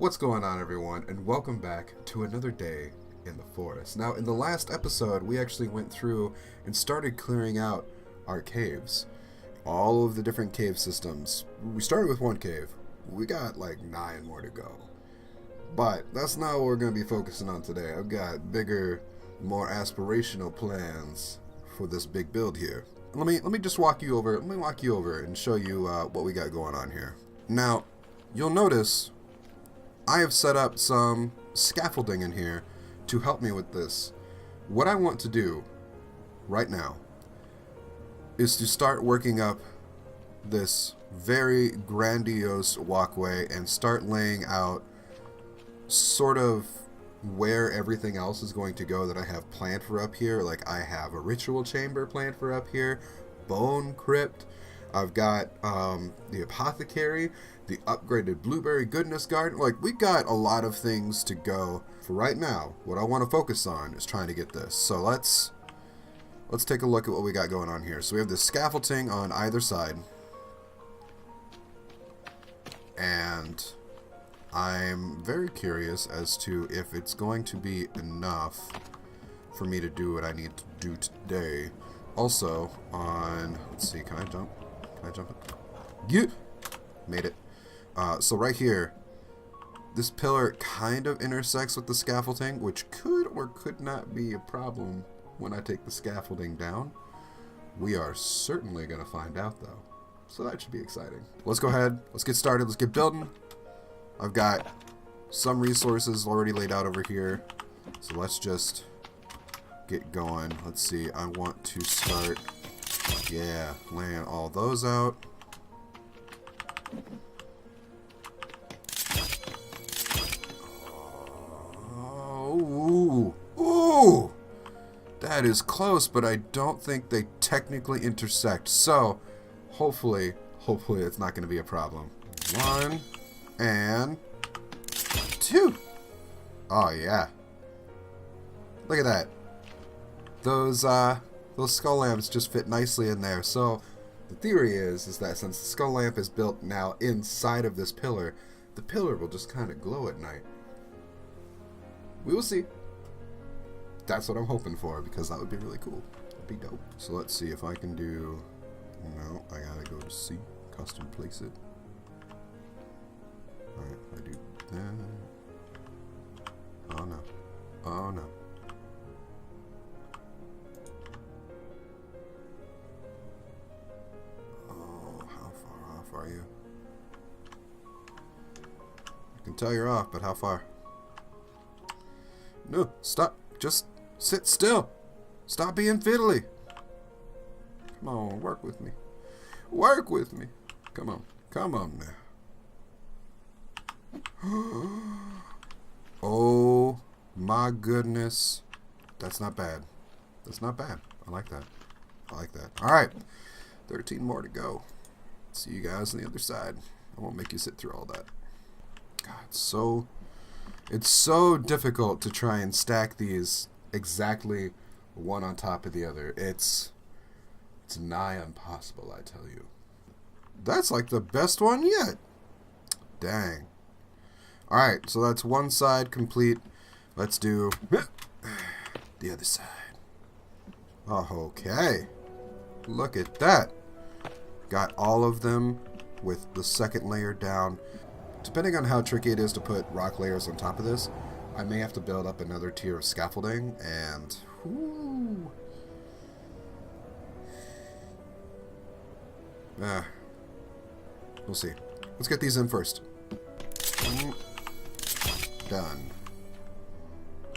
What's going on, everyone, and welcome back to another day in the forest. Now, in the last episode, we actually went through and started clearing out our caves. All of the different cave systems. We started with one cave. We got like 9 more to go. But that's not what we're going to be focusing on today. I've got bigger, more aspirational plans for this big build here. Let me just walk you over. Let me walk you over and show you what we got going on here. Now, you'll notice I have set up some scaffolding in here to help me with this. What I want to do right now is to start working up this very grandiose walkway and start laying out sort of where everything else is going to go that I have planned for up here. Like, I have a ritual chamber planned for up here, bone crypt, I've got the apothecary, the upgraded blueberry goodness garden. Like, we got a lot of things to go. For right now, what I want to focus on is trying to get this. So let's take a look at what we got going on here. So we have the scaffolding on either side, and I'm very curious as to if it's going to be enough for me to do what I need to do today. Also, on, let's see, can I jump? Can I jump it? Yeah! Made it. So right here, this pillar kind of intersects with the scaffolding, which could or could not be a problem when I take the scaffolding down. We are certainly going to find out, though. So that should be exciting. Let's go ahead. Let's get started. Let's get building. I've got some resources already laid out over here. So let's just get going. Let's see. I want to start, yeah, laying all those out. Oh, ooh, that is close, but I don't think they technically intersect. So hopefully it's not going to be a problem. 1 and 2. Oh yeah, look at that. Those skull lamps just fit nicely in there. So the theory is that since the skull lamp is built now inside of this pillar, the pillar will just kind of glow at night. We will see. That's what I'm hoping for, because that would be really cool. That'd be dope. So let's see if I can do... No, I gotta go to C. Custom place it. Alright, I do that. Oh no. Oh no. Oh, how far off are you? I can tell you're off, but how far? No, stop. Just sit still. Stop being fiddly. Come on, work with me. Work with me. Come on. Come on now. Oh my goodness. That's not bad. That's not bad. I like that. I like that. Alright. 13 more to go. See you guys on the other side. I won't make you sit through all that. God, it's so difficult to try and stack these exactly one on top of the other. It's nigh impossible, I tell you. That's like the best one yet. Dang. Alright, so that's one side complete. Let's do the other side. Oh, okay. Look at that. Got all of them with the second layer down. Depending on how tricky it is to put rock layers on top of this, I may have to build up another tier of scaffolding, and whoo, we'll see. Let's get these in first. Done.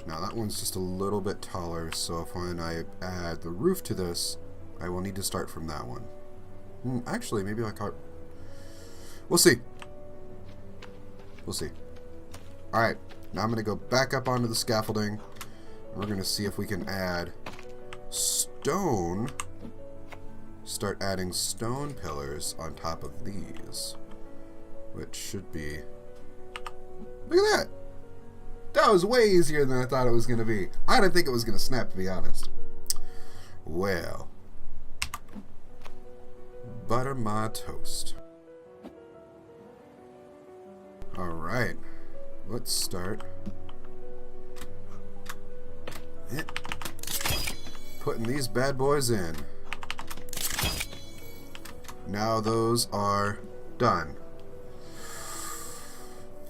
Now that one's just a little bit taller, so if when I add the roof to this, I will need to start from that one. Actually, maybe I can't. We'll see. We'll see. Alright, now I'm going to go back up onto the scaffolding. And we're going to see if we can add stone. Start adding stone pillars on top of these. Which should be... Look at that! That was way easier than I thought it was going to be. I didn't think it was going to snap, to be honest. Well. Butter my toast. Alright. let's start putting these bad boys in. Now those are done.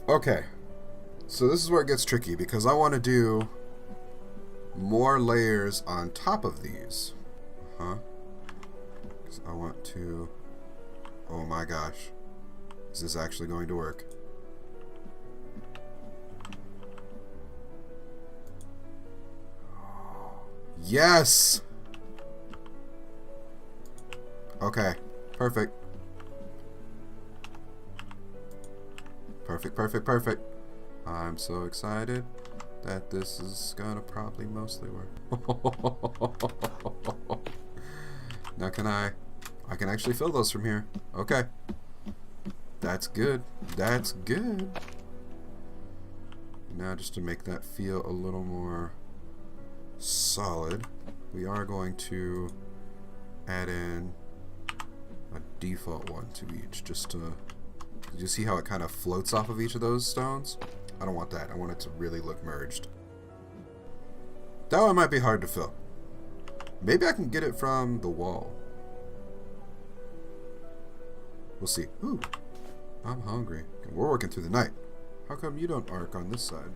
Okay, so this is where it gets tricky because I want to do more layers on top of these. Because I want to... Oh my gosh. Is this actually going to work? Yes! Okay, perfect. Perfect, perfect, perfect. I'm so excited that this is gonna probably mostly work. Now I can actually fill those from here. Okay. That's good. That's good. Now just to make that feel a little more solid, we are going to add in a default one to each, just to... Did you see how it kind of floats off of each of those stones? I don't want that. I want it to really look merged. That one might be hard to fill. Maybe I can get it from the wall. We'll see. Ooh, I'm hungry. We're working through the night. How come you don't arc on this side?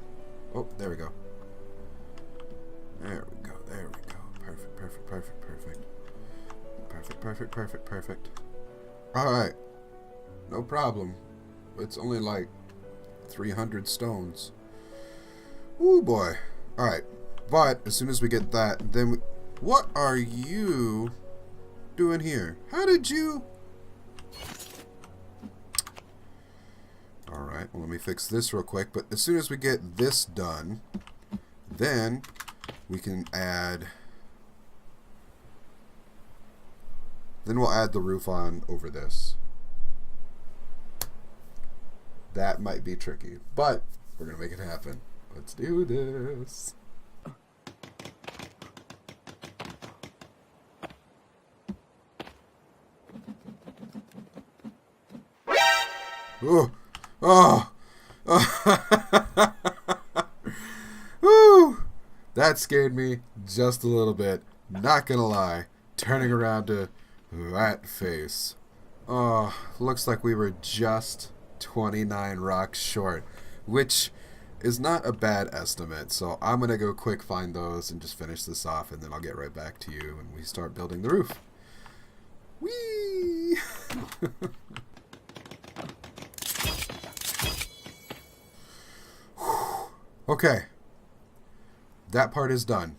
Oh, there we go. There we go. There we go. Perfect, perfect, perfect, perfect. Perfect, perfect, perfect, perfect. Alright. No problem. It's only like 300 stones. Ooh, boy. Alright. But as soon as we get that, then we... What are you doing here? How did you... Alright, well, let me fix this real quick. But as soon as we get this done, then we can add... Then we'll add the roof on over this. That might be tricky, but we're going to make it happen. Let's do this. Oh, oh, oh. Woo. That scared me just a little bit. Not gonna lie. Turning around to that face. Oh, looks like we were just 29 rocks short, which is not a bad estimate. So I'm gonna go quick find those and just finish this off, and then I'll get right back to you when we start building the roof. Whee! Okay, that part is done.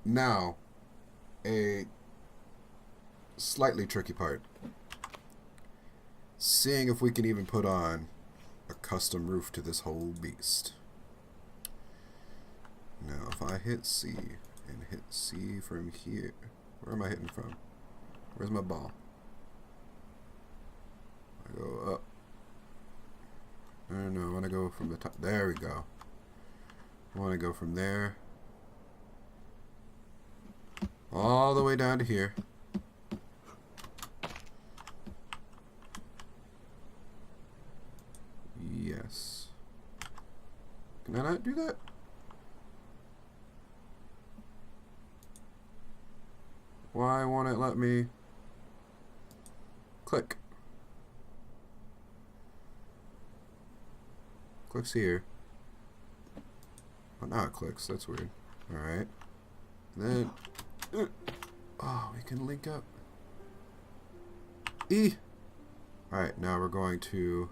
Now, a slightly tricky part. Seeing if we can even put on a custom roof to this whole beast. Now, if I hit C and hit C from here, where am I hitting from? Where's my ball? I go up. No, I want to go from the top. There we go. I want to go from there all the way down to here. Yes. Can I not do that? Why won't it let me click? Clicks here. Oh, now it clicks. That's weird. Alright. Then... oh, we can link up. E! Alright, now we're going to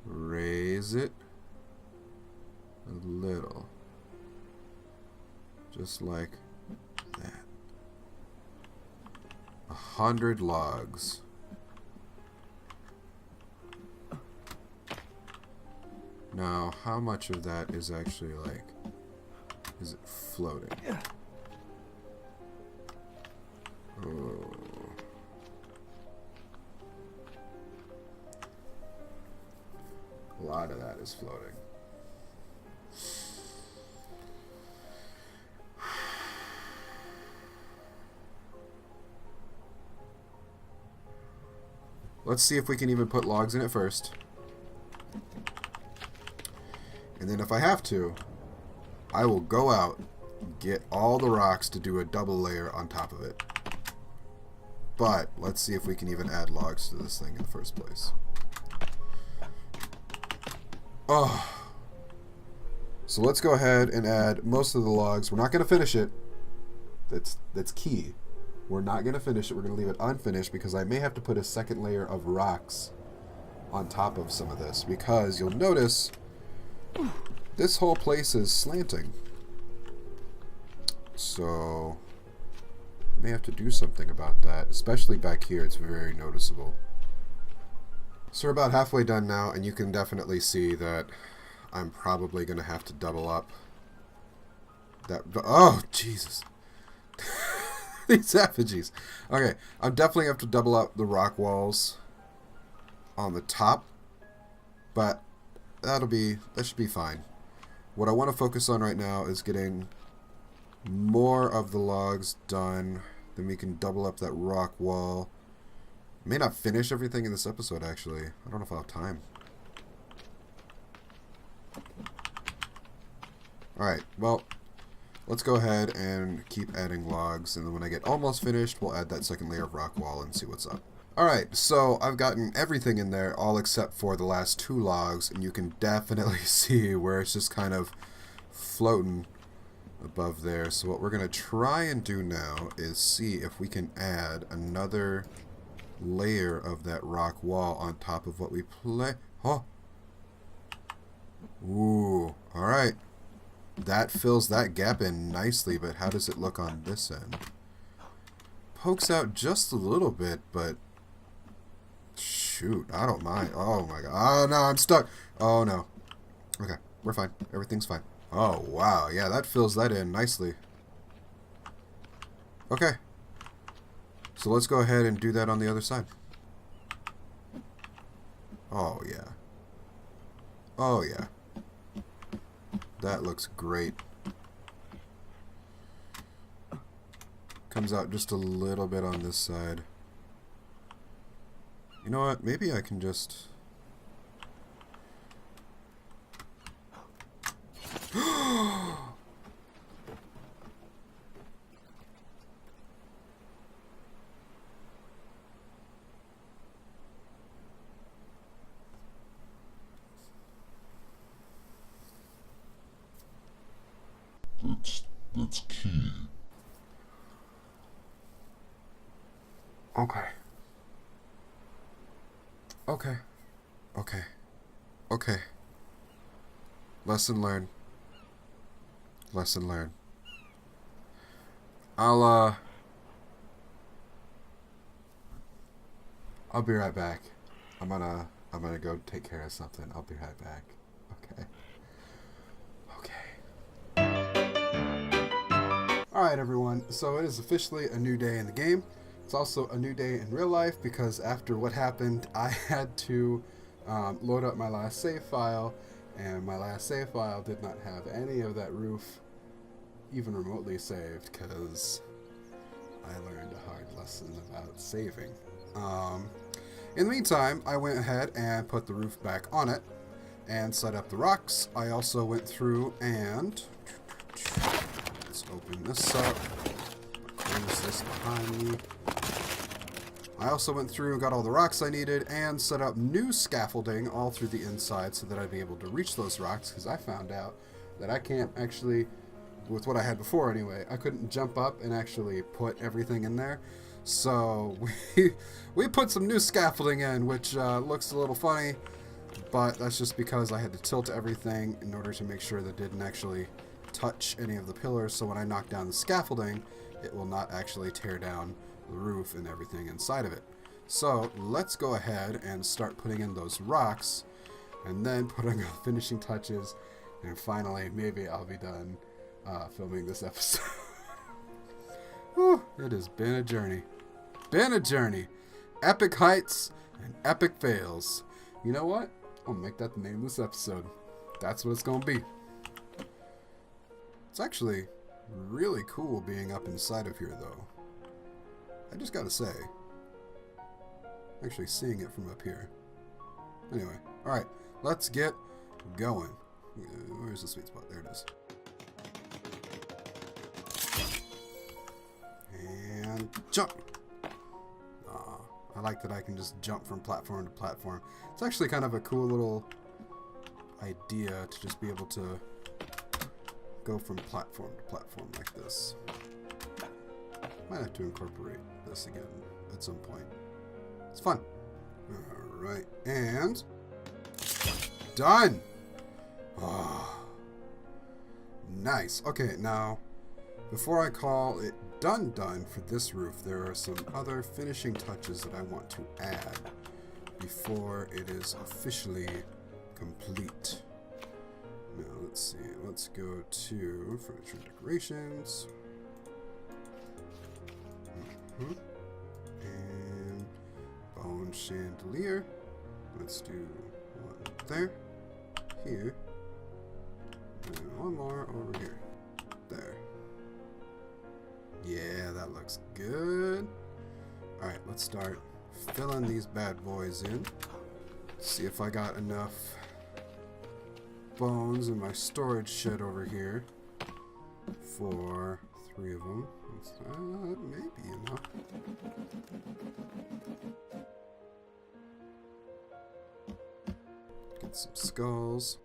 raise it a little. Just like that. 100 logs. Now, how much of that is actually like, is it floating? Oh. A lot of that is floating. Let's see if we can even put logs in it first. And then if I have to, I will go out, get all the rocks to do a double layer on top of it. But let's see if we can even add logs to this thing in the first place. Oh. So let's go ahead and add most of the logs. We're not going to finish it. That's key. We're not going to finish it. We're going to leave it unfinished because I may have to put a second layer of rocks on top of some of this, because you'll notice this whole place is slanting. So may have to do something about that, especially back here. It's very noticeable. So we're about halfway done now, and you can definitely see that I'm probably going to have to double up that. Oh, Jesus. These effigies. Okay, I'm definitely have to double up the rock walls on the top, but that should be fine. What I want to focus on right now is getting more of the logs done. Then we can double up that rock wall. May not finish everything in this episode, actually. I don't know if I'll have time. Alright, well, let's go ahead and keep adding logs, and then when I get almost finished, we'll add that second layer of rock wall and see what's up. Alright, so I've gotten everything in there, all except for the last 2 logs, and you can definitely see where it's just kind of floating above there. So what we're going to try and do now is see if we can add another layer of that rock wall on top of what we Oh! Ooh, alright. That fills that gap in nicely, but how does it look on this end? Pokes out just a little bit, but shoot, I don't mind. Oh my god. Oh no, I'm stuck. Oh no. Okay, we're fine. Everything's fine. Oh wow, yeah, that fills that in nicely. Okay. So let's go ahead and do that on the other side. Oh yeah. Oh yeah. That looks great. Comes out just a little bit on this side. You know what? Maybe I can just... That's key. Okay. Okay. Okay. Okay. Lesson learned. Lesson learned. I'll be right back. I'm gonna go take care of something. I'll be right back. Okay. Alright everyone, so it is officially a new day in the game. It's also a new day in real life because after what happened, I had to load up my last save file, and my last save file did not have any of that roof even remotely saved because I learned a hard lesson about saving. In the meantime, I went ahead and put the roof back on it and set up the rocks. I also went through and... Let's open this up. Close this behind me. I also went through and got all the rocks I needed and set up new scaffolding all through the inside so that I'd be able to reach those rocks, because I found out that I can't actually, with what I had before anyway, I couldn't jump up and actually put everything in there. So we put some new scaffolding in, which looks a little funny, but that's just because I had to tilt everything in order to make sure that it didn't actually touch any of the pillars, so when I knock down the scaffolding, it will not actually tear down the roof and everything inside of it. So let's go ahead and start putting in those rocks, and then putting the finishing touches, and finally maybe I'll be done filming this episode. Whew, it has been a journey. Been a journey. Epic heights and epic fails. You know what? I'll make that the name of this episode. That's what it's gonna be. It's actually really cool being up inside of here, though. I just gotta say. Actually seeing it from up here. Anyway, alright, let's get going. Where's the sweet spot? There it is. And jump! I like that I can just jump from platform to platform. It's actually kind of a cool little idea to just be able to go from platform to platform like this. Might have to incorporate this again at some point. It's fun. Alright, and done! Oh, nice. Okay, now, before I call it done for this roof, there are some other finishing touches that I want to add before it is officially complete. Now, let's see. Let's go to furniture decorations. And bone chandelier. Let's do one there, here, and one more over here. There. Yeah, that looks good. Alright, let's start filling these bad boys in. See if I got enough bones in my storage shed over here for 3 of them. That may be enough. Get some skulls.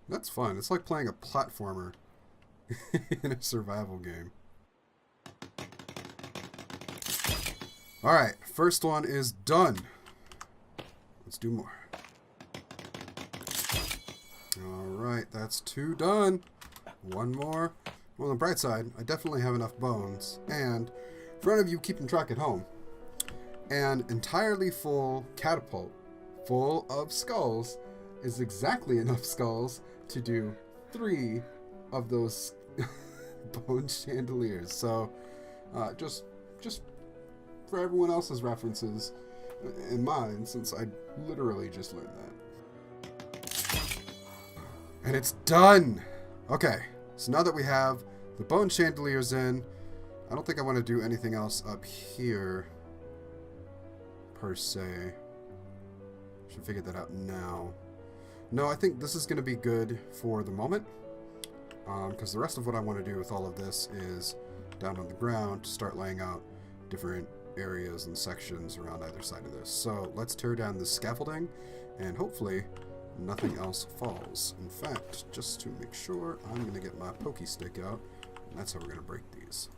That's fun. It's like playing a platformer in a survival game. Alright, first one is done. Let's do more. Alright, that's 2 done. 1 more. Well, on the bright side, I definitely have enough bones. And for any of you keeping track at home, an entirely full catapult full of skulls is exactly enough skulls to do 3 of those bone chandeliers. So, just for everyone else's references and mine, since I literally just learned that. And it's done! Okay, so now that we have the bone chandeliers in, I don't think I want to do anything else up here, per se. Should figure that out now. No, I think this is going to be good for the moment, because the rest of what I want to do with all of this is down on the ground to start laying out different areas and sections around either side of this. So let's tear down the scaffolding, and hopefully nothing else falls. In fact, just to make sure, I'm going to get my pokey stick out, and that's how we're going to break these.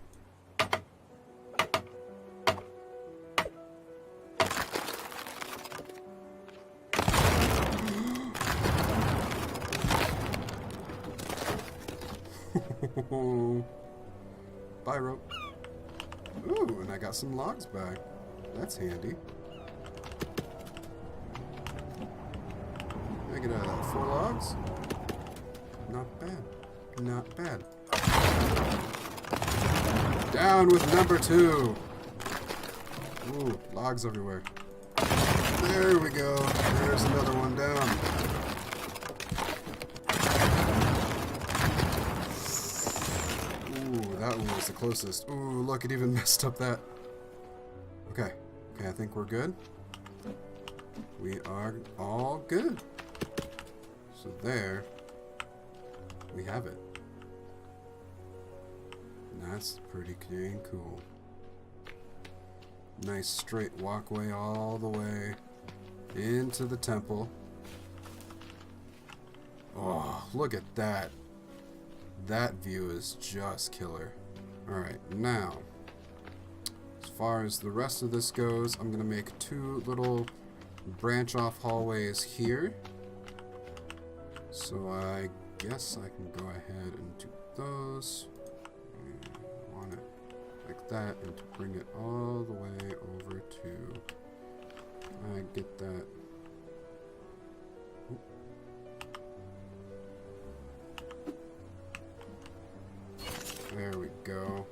Bye, rope. Ooh, and I got some logs back. That's handy. I get out of that 4 logs. Not bad. Not bad. Down with number 2. Ooh, logs everywhere. There we go. There's another one down. That one was the closest. Ooh, look, it even messed up that. Okay. Okay, I think we're good. We are all good. So there, we have it. That's pretty dang cool. Nice straight walkway all the way into the temple. Oh, look at that. That view is just killer. Alright, now, as far as the rest of this goes, I'm going to make 2 little branch off hallways here. So I guess I can go ahead and do those. And I want it like that, and to bring it all the way over to, I get that. There we go.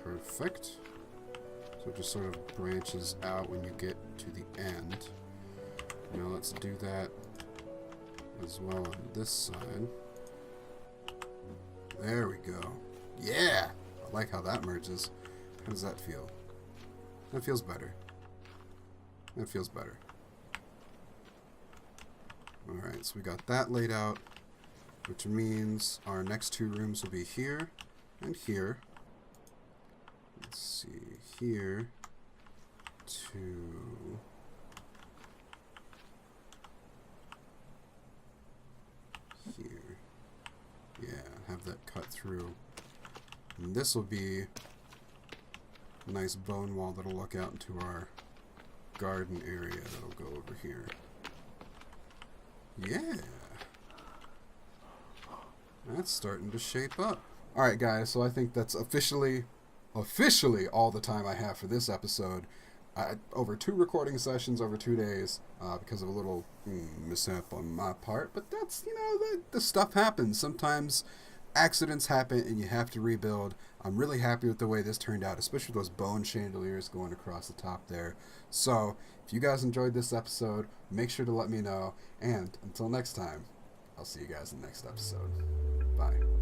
Perfect. So it just sort of branches out when you get to the end. Now let's do that as well on this side. There we go. Yeah! I like how that merges. How does that feel? That feels better. That feels better. Alright, so we got that laid out, which means our next two rooms will be here and here. Let's see, here to here. Yeah, have that cut through. And this will be a nice bone wall that'll look out into our garden area that'll go over here. Yeah. That's starting to shape up. Alright guys, so I think that's officially all the time I have for this episode. Over 2 recording sessions over 2 days because of a little mishap on my part. But that's, you know, the stuff happens. Sometimes accidents happen and you have to rebuild. I'm really happy with the way this turned out, especially those bone chandeliers going across the top there. So, if you guys enjoyed this episode, make sure to let me know. And until next time, I'll see you guys in the next episode. Bye.